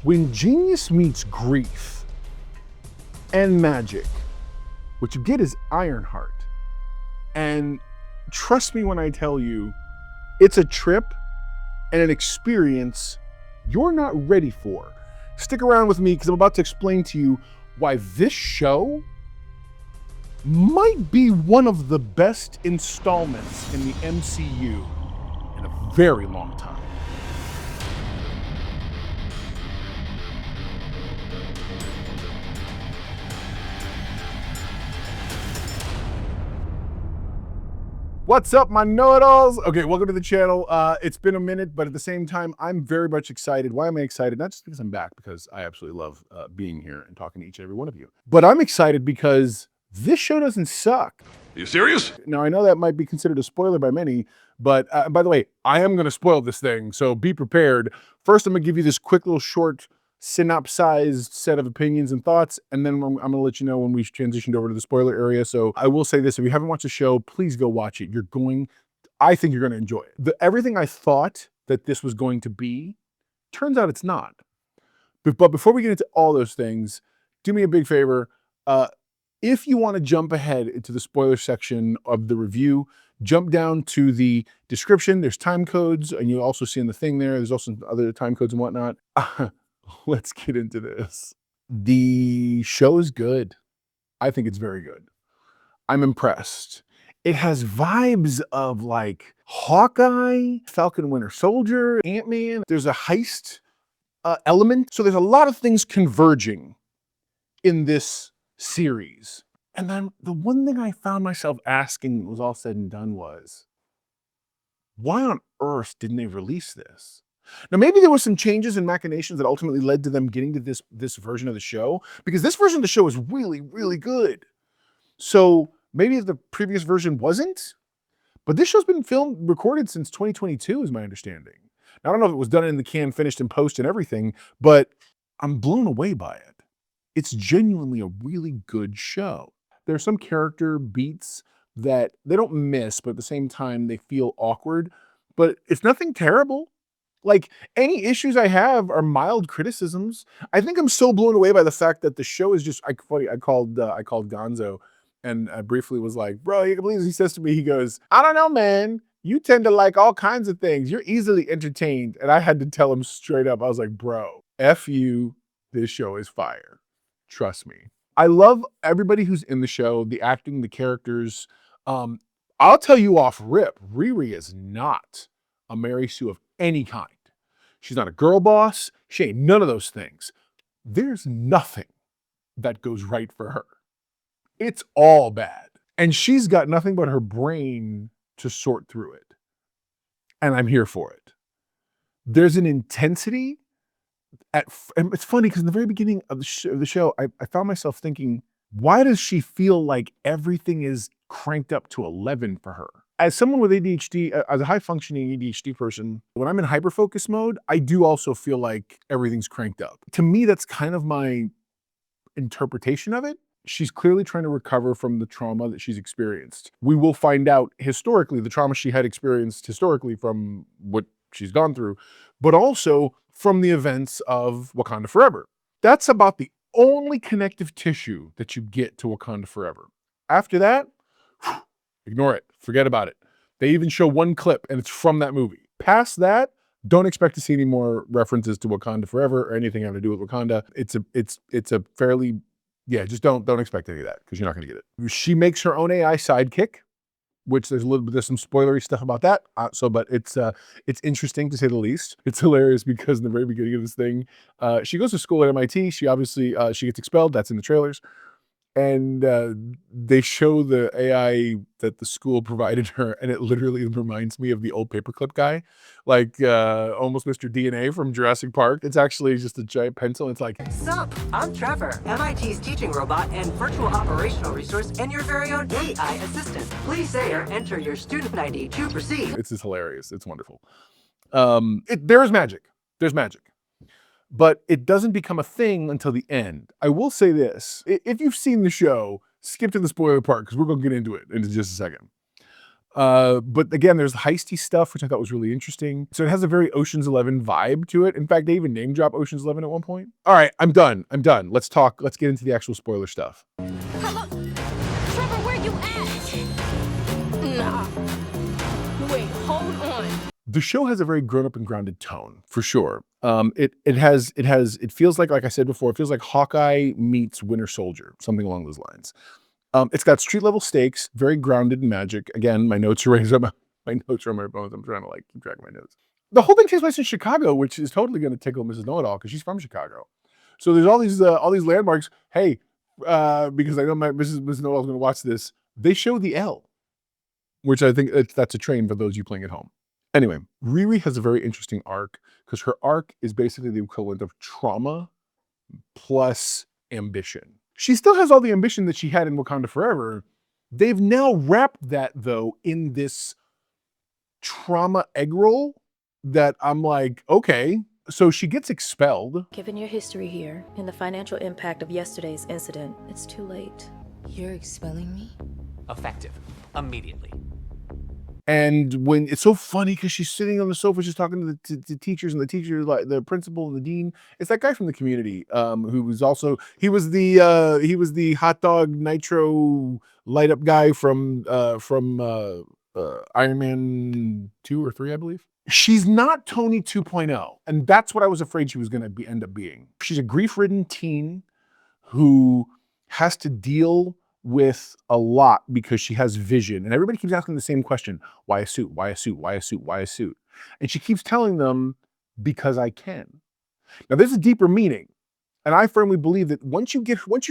When genius meets grief and magic, what you get is Ironheart. And trust me when I tell you, it's a trip and an experience you're not ready for. Stick around with me because I'm about to explain to you why this show might be one of the best installments in the MCU in a very long time. What's up, my know-it-alls? Okay, welcome to the channel. It's been a minute, but at the same time, I'm very much excited. Why am I excited? Not just because I'm back, because I absolutely love being here and talking to each and every one of you. But I'm excited because this show doesn't suck. Are you serious? Now, I know that might be considered a spoiler by many, but by the way, I am going to spoil this thing, so be prepared. First, I'm going to give you this quick little short synopsized set of opinions and thoughts, and then I'm going to let you know when we transitioned over to the spoiler area. So I will say this, if you haven't watched the show, please go watch it. I think you're going to enjoy it. Everything I thought that this was going to be, turns out it's not. But before we get into all those things, do me a big favor. If you want to jump ahead into the spoiler section of the review, jump down to the description. There's time codes, and you'll also see in the thing there's also other time codes and whatnot. Let's get into this. The show is good. I think it's very good. I'm impressed. It has vibes of like Hawkeye, Falcon Winter Soldier, Ant-Man. There's a heist element. So there's a lot of things converging in this series. And then the one thing I found myself asking when it was all said and done was, why on earth didn't they release this? Now, maybe there were some changes and machinations that ultimately led to them getting to this version of the show, because this version of the show is really, really good. So maybe the previous version wasn't, but this show's been recorded since 2022 is my understanding. Now, I don't know if it was done in the can, finished in post and everything, but I'm blown away by it. It's genuinely a really good show. There are some character beats that they don't miss, but at the same time, they feel awkward, but it's nothing terrible. Like, any issues I have are mild criticisms. I think I'm so blown away by the fact that the show is just, I called Gonzo and I briefly was like, bro, you can believe this? He says to me, he goes, I don't know, man. You tend to like all kinds of things. You're easily entertained. And I had to tell him straight up. I was like, bro, F you, this show is fire. Trust me. I love everybody who's in the show, the acting, the characters. I'll tell you off rip, Riri is not a Mary Sue of any kind. She's not a girl boss. She ain't none of those things. There's nothing that goes right for her. It's all bad. And she's got nothing but her brain to sort through it. And I'm here for it. There's an intensity and it's funny because in the very beginning of the show, I found myself thinking, why does she feel like everything is cranked up to 11 for her? As someone with ADHD, as a high-functioning ADHD person, when I'm in hyper-focus mode, I do also feel like everything's cranked up. To me, that's kind of my interpretation of it. She's clearly trying to recover from the trauma that she's experienced. We will find out historically the trauma she had experienced historically from what she's gone through, but also from the events of Wakanda Forever. That's about the only connective tissue that you get to Wakanda Forever. After that, ignore it. Forget about it. They even show one clip and it's from that movie. Past that, don't expect to see any more references to Wakanda Forever or anything having to do with Wakanda. It's a fairly, just don't expect any of that because you're not going to get it. She makes her own AI sidekick, which there's some spoilery stuff about that. But it's interesting to say the least. It's hilarious because in the very beginning of this thing, she goes to school at MIT. She obviously, she gets expelled. That's in the trailers. And they show the AI that the school provided her, and it literally reminds me of the old paperclip guy, like almost Mr. DNA from Jurassic Park. It's actually just a giant pencil. It's like, sup, I'm Trevor, MIT's teaching robot and virtual operational resource, and your very own AI assistant. Please say or enter your student ID to proceed. It's just hilarious. It's wonderful. There's magic. There's magic. But it doesn't become a thing until the end. I will say this. If you've seen the show, skip to the spoiler part because we're going to get into it in just a second. But again, there's heisty stuff, which I thought was really interesting. So it has a very Ocean's 11 vibe to it. In fact, they even name drop Ocean's 11 at one point. All right, I'm done. Let's get into the actual spoiler stuff. Hello? Trevor, where you at? Nah. Wait, hold on. The show has a very grown-up and grounded tone, for sure. It feels like I said before, it feels like Hawkeye meets Winter Soldier, something along those lines. It's got street level stakes, very grounded in magic. Again, my notes are raised up. My notes are on my bones. I'm trying to keep track of my notes. The whole thing takes place in Chicago, which is totally going to tickle Mrs. Know-It-All because she's from Chicago. So there's all these landmarks. Hey, because I know Mrs. Know-It-All is going to watch this. They show the L, which I think that's a train for those of you playing at home. Anyway, Riri has a very interesting arc because her arc is basically the equivalent of trauma plus ambition. She still has all the ambition that she had in Wakanda Forever. They've now wrapped that, though, in this trauma egg roll that I'm like, okay. So she gets expelled. Given your history here and the financial impact of yesterday's incident, it's too late. You're expelling me? Effective. Immediately. And when it's so funny because she's sitting on the sofa, she's talking to the teachers, and the teacher, like the principal and the dean. It's that guy from the Community, who was also he was the hot dog nitro light up guy from Iron Man 2 or 3, I believe. She's not Tony 2.0, and that's what I was afraid she was going to end up being. She's a grief-ridden teen who has to deal with a lot because she has vision, and everybody keeps asking the same question: why a suit? Why a suit? Why a suit? Why a suit? And she keeps telling them, because I can. Now there's a deeper meaning, and I firmly believe that once you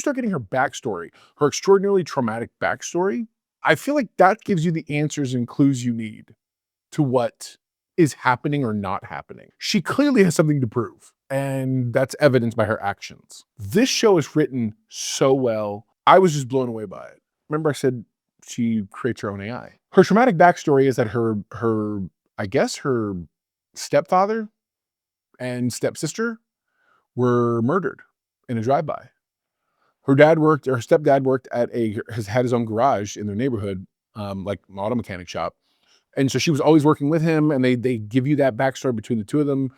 start getting her backstory, her extraordinarily traumatic backstory, I feel like that gives you the answers and clues you need to what is happening or not happening. She clearly has something to prove, and that's evidenced by her actions. This show is written so well. I was just blown away by it. Remember I said she creates her own AI. Her traumatic backstory is that her stepfather and stepsister were murdered in a drive-by. Her stepdad worked had his own garage in their neighborhood, like an auto mechanic shop. And so she was always working with him, and they give you that backstory between the two of them.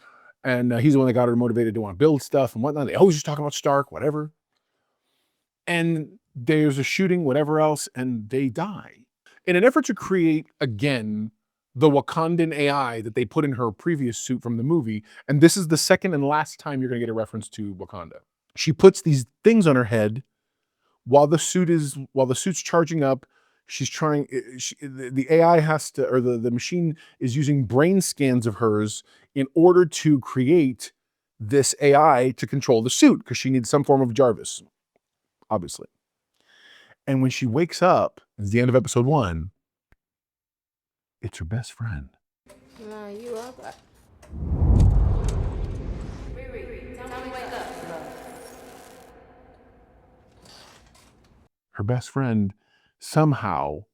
And he's the one that got her motivated to want to build stuff and whatnot. They always just talk about Stark, whatever. And there's a shooting, whatever else, and they die. In an effort to create, again, the Wakandan AI that they put in her previous suit from the movie, and this is the second and last time you're going to get a reference to Wakanda. She puts these things on her head while the suit's charging up. The AI has to, or the machine is using brain scans of hers in order to create this AI to control the suit because she needs some form of Jarvis, obviously. And when she wakes up, it's the end of episode 1, it's her best friend. Nah, you up? Riri, tell me wake up. Her best friend somehow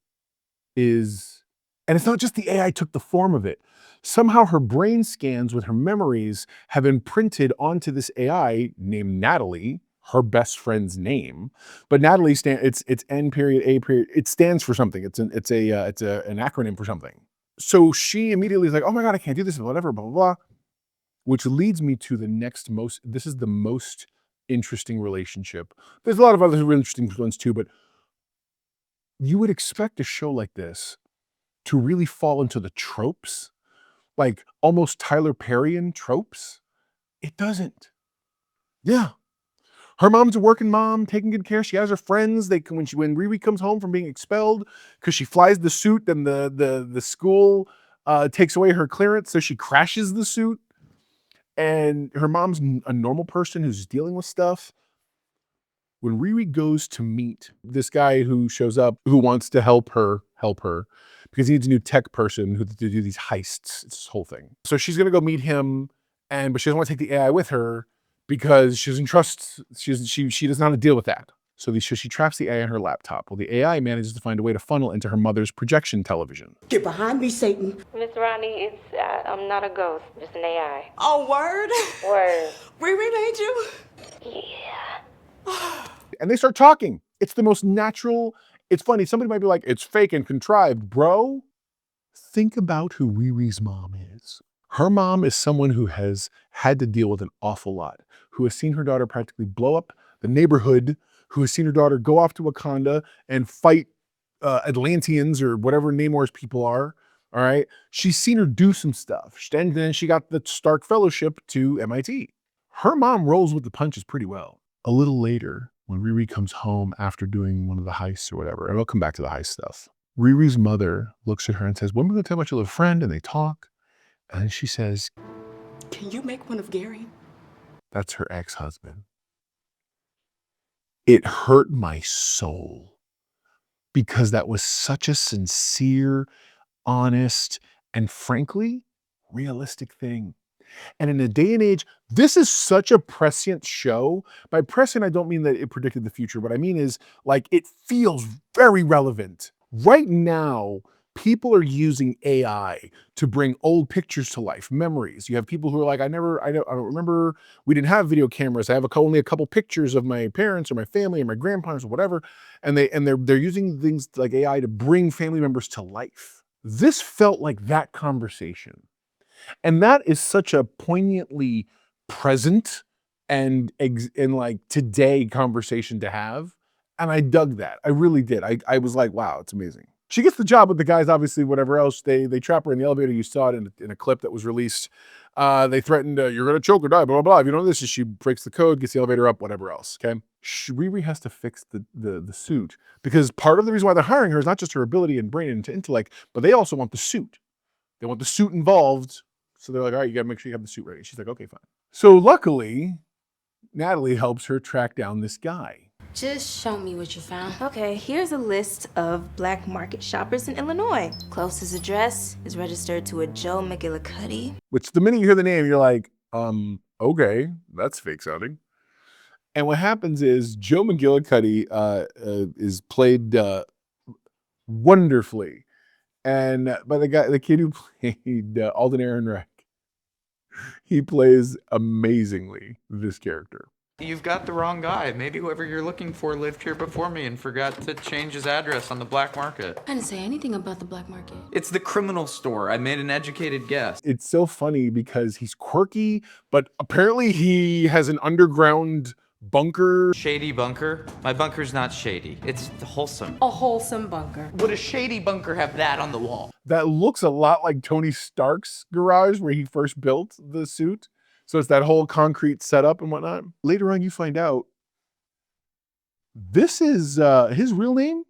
is, and it's not just the AI took the form of it. Somehow her brain scans with her memories have imprinted onto this AI named Natalie, her best friend's name. But Natalie it's N period A period. It stands for something. It's an acronym for something. So she immediately is like, oh my God, I can't do this, whatever, blah, blah, blah. Which leads me to this is the most interesting relationship. There's a lot of other really interesting ones too, but you would expect a show like this to really fall into the tropes, like almost Tyler Perryan tropes. It doesn't. Yeah. Her mom's a working mom, taking good care. She has her friends. When Riri comes home from being expelled, because she flies the suit, then the school takes away her clearance, so she crashes the suit. And her mom's a normal person who's dealing with stuff. When Riri goes to meet this guy who shows up, who wants to help her, because he needs a new tech person to do these heists. It's this whole thing. So she's gonna go meet him, but she doesn't want to take the AI with her because she doesn't trust. She doesn't know how to deal with that. So she traps the AI on her laptop. Well, the AI manages to find a way to funnel into her mother's projection television. Get behind me, Satan. Miss Ronnie, I'm not a ghost, just an AI. Oh, word? Word. Riri made you? Yeah. And they start talking. It's the most natural. It's funny. Somebody might be like, it's fake and contrived, bro. Think about who Riri's mom is. Her mom is someone who has had to deal with an awful lot, who has seen her daughter practically blow up the neighborhood, who has seen her daughter go off to Wakanda and fight Atlanteans or whatever Namor's people are. All right. She's seen her do some stuff. And then she got the Stark Fellowship to MIT. Her mom rolls with the punches pretty well. A little later, when Riri comes home after doing one of the heists or whatever, and we'll come back to the heist stuff, Riri's mother looks at her and says, when are we going to tell about your little friend? And they talk. And then she says, Can you make one of Gary? that's her ex-husband. It hurt my soul because that was such a sincere, honest, and frankly, realistic thing. And in a day and age, this is such a prescient show. By prescient, I don't mean that it predicted the future. What I mean is, like, it feels very relevant. Right now, people are using AI to bring old pictures to life, memories. You have people who are like, I don't remember, we didn't have video cameras. I have only a couple pictures of my parents or my family or my grandparents or whatever. And they're using things like AI to bring family members to life. This felt like that conversation. And that is such a poignantly present and like today conversation to have. And I dug that. I really did. I was like, wow, it's amazing. She gets the job with the guys, obviously, whatever else. They trap her in the elevator. You saw it in a clip that was released. They threatened, you're going to choke or die, blah, blah, blah. If you don't know this, she breaks the code, gets the elevator up, whatever else, okay? Riri has to fix the suit because part of the reason why they're hiring her is not just her ability and brain and intellect, but they also want the suit. They want the suit involved. So they're like, all right, you got to make sure you have the suit ready. She's like, okay, fine. So luckily, Natalie helps her track down this guy. Just show me what you found. Okay, here's a list of black market shoppers in Illinois. Closest address is registered to a Joe McGillicuddy. Which the minute you hear the name, you're like, okay, that's fake sounding. And what happens is Joe McGillicuddy is played wonderfully. And by the kid who played Alden Ehrenreich. He plays amazingly this character. You've got the wrong guy. Maybe whoever you're looking for lived here before me and forgot to change his address on the black market. I didn't say anything about the black market. It's the criminal store. I made an educated guess. It's so funny because he's quirky, but apparently he has an underground bunker. Shady bunker? My bunker's not shady. It's wholesome. A wholesome bunker. Would a shady bunker have that on the wall? That looks a lot like Tony Stark's garage where he first built the suit. So it's that whole concrete setup and whatnot. Later on, you find out this is his real name,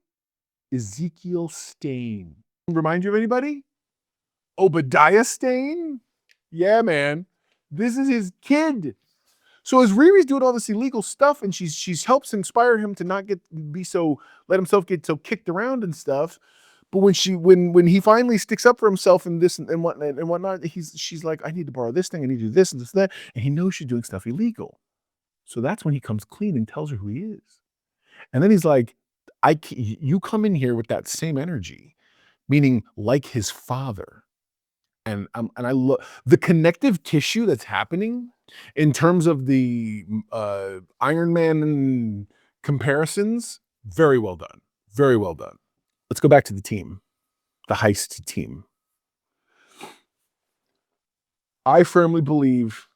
Ezekiel Stane. Remind you of anybody? Obadiah Stane? Yeah, man. This is his kid. So as Riri's doing all this illegal stuff and she's helps inspire him to not let himself get so kicked around and stuff. But when he finally sticks up for himself and this and whatnot, she's like, I need to borrow this thing, I need to do this and this and that. And he knows she's doing stuff illegal. So that's when he comes clean and tells her who he is. And then he's like, you come in here with that same energy, meaning like his father. And I love the connective tissue that's happening in terms of the Iron Man comparisons. Very well done. Very well done. Let's go back to the team, the Heist team. I firmly believe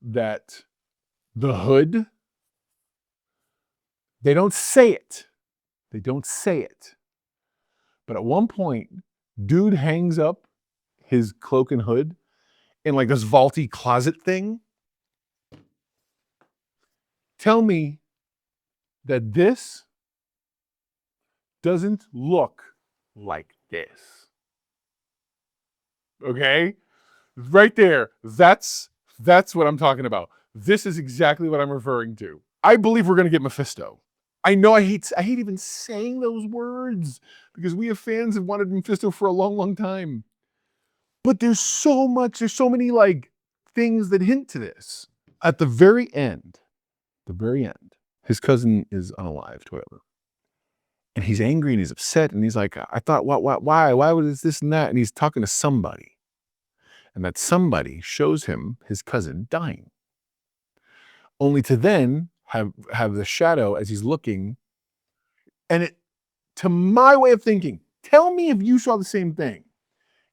that the hood, they don't say it. They don't say it. But at one point, dude hangs up his cloak and hood in like this vaulty closet thing. Tell me that this doesn't look like this. Okay? Right there. That's what I'm talking about. This is exactly what I'm referring to. I believe we're going to get Mephisto. I know I hate even saying those words because we have fans have wanted Mephisto for a long, long time. But there's so many like things that hint to this. At the very end, his cousin is unalived, however. And he's angry and he's upset and he's like, I thought, why would this and that? And he's talking to somebody. And that somebody shows him his cousin dying. Only to then have the shadow as he's looking. And it, to my way of thinking, tell me if you saw the same thing.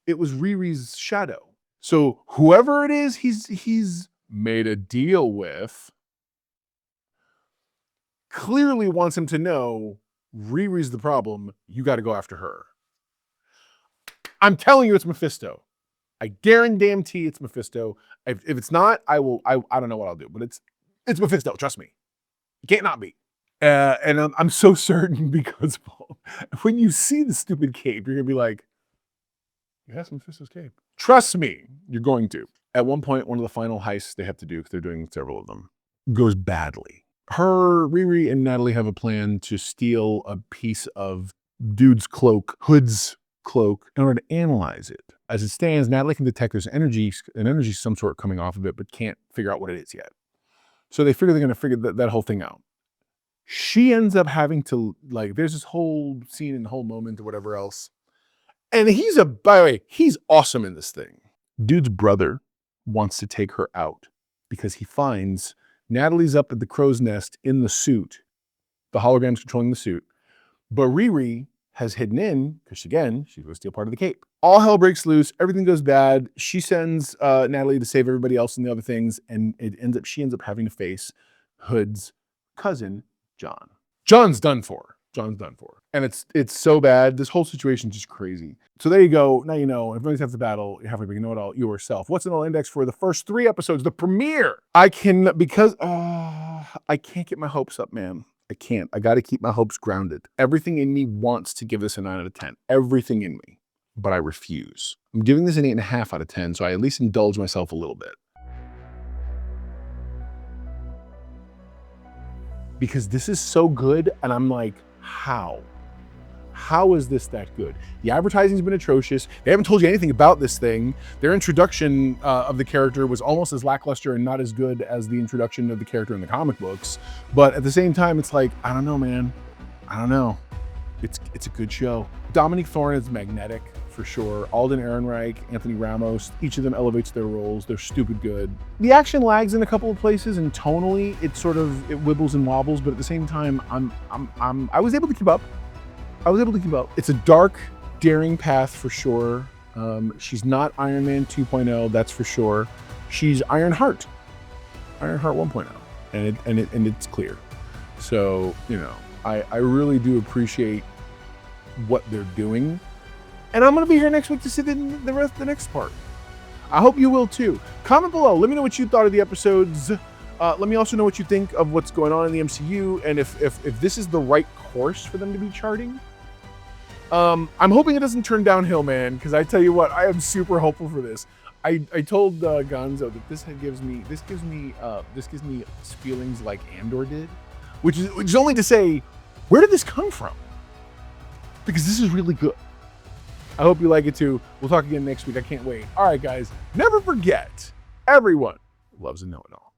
it was Riri's shadow. So whoever it is he's made a deal with clearly wants him to know Riri's the problem. You got to go after her. I'm telling you, it's Mephisto. I guarantee it's Mephisto. If it's not, I don't know what I'll do, but it's Mephisto. Trust me. It can't not be. And I'm so certain because when you see the stupid cape, you're going to be like, yeah, it's Mephisto's cape. Trust me, you're going to. At one point, one of the final heists they have to do, because they're doing several of them, goes badly. Riri and Natalie have a plan to steal a piece of dude's cloak, Hood's cloak, in order to analyze it. As it stands, Natalie can detect there's an energy of some sort coming off of it, but can't figure out what it is yet. So they figure they're going to figure that whole thing out. She ends up having to, like, there's this whole scene and whole moment or whatever else. And by the way, he's awesome in this thing. Dude's brother wants to take her out because he finds Natalie's up at the crow's nest in the suit. The hologram's controlling the suit. But Riri has hidden in, because she's going to steal part of the cape. All hell breaks loose. Everything goes bad. She sends Natalie to save everybody else and the other things. And she ends up having to face Hood's cousin, John. John's done for. And it's so bad. This whole situation is just crazy. So there you go. Now you know. Everybody's has the battle. You're halfway, but you know it all yourself. What's in the index for the first 3 episodes? The premiere. I can't get my hopes up, man. I can't. I got to keep my hopes grounded. Everything in me wants to give this a 9 out of 10. Everything in me. But I refuse. I'm giving this an 8.5 out of 10, so I at least indulge myself a little bit. Because this is so good, and I'm like, how? How is this that good? The advertising's been atrocious. They haven't told you anything about this thing. Their introduction of the character was almost as lackluster and not as good as the introduction of the character in the comic books. But at the same time, it's like, I don't know, man. I don't know. It's a good show. Dominique Thorne is magnetic, for sure. Alden Ehrenreich, Anthony Ramos, each of them elevates their roles. They're stupid good. The action lags in a couple of places, and tonally, it wibbles and wobbles, but at the same time, I was able to keep up. It's a dark, daring path for sure. She's not Iron Man 2.0, that's for sure. She's Ironheart 1.0, and it's clear. So, you know, I really do appreciate what they're doing. And I'm going to be here next week to see the rest of the next part. I hope you will too. Comment below. Let me know what you thought of the episodes. Let me also know what you think of what's going on in the MCU and if this is the right course for them to be charting. I'm hoping it doesn't turn downhill, man, because I tell you what, I am super hopeful for this. I told Gonzo that this gives me feelings like Andor did, which is only to say, where did this come from? Because this is really good. I hope you like it too. We'll talk again next week. I can't wait. All right, guys, never forget, everyone loves a know-it-all.